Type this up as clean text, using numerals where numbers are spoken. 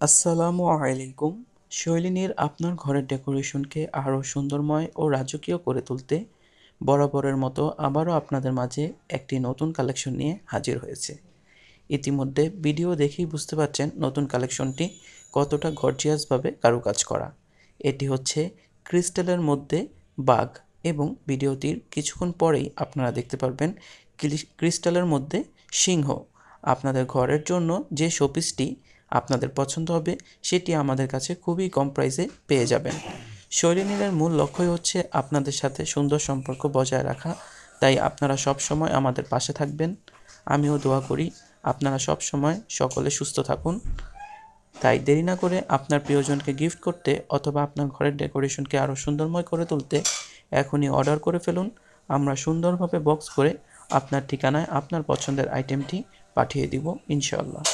আসসালামু আলাইকুম। শৈলিনীর আপনার ঘরের ডেকোরেশনকে আরও সুন্দরময় ও রাজকীয় করে তুলতে বরাবরের মতো আবারও আপনাদের মাঝে একটি নতুন কালেকশন নিয়ে হাজির হয়েছে। ইতিমধ্যে ভিডিও দেখেই বুঝতে পারছেন নতুন কালেকশনটি কতটা গর্জিয়াসভাবে কারুকাজ করা। এটি হচ্ছে ক্রিস্টালের মধ্যে বাঘ এবং ভিডিওটির কিছুক্ষণ পরেই আপনারা দেখতে পারবেন ক্রিস্টালের মধ্যে সিংহ। আপনাদের ঘরের জন্য যে শোপিসটি আপনাদের পছন্দ হবে সেটি আমাদের কাছে খুবই কম প্রাইসে পেয়ে যাবেন। শৈলিনীর মূল লক্ষ্যই হচ্ছে আপনাদের সাথে সুন্দর সম্পর্ক বজায় রাখা, তাই আপনারা সব সময় আমাদের পাশে থাকবেন। আমিও দোয়া করি আপনারা সব সময় সকলে সুস্থ থাকুন। তাই দেরি না করে আপনার প্রিয়জনকে গিফট করতে অথবা আপনার ঘরের ডেকোরেশনকে আরও সুন্দরময় করে তুলতে এখনই অর্ডার করে ফেলুন। আমরা সুন্দরভাবে বক্স করে আপনার ঠিকানায় আপনার পছন্দের আইটেমটি পাঠিয়ে দিব ইনশাআল্লাহ।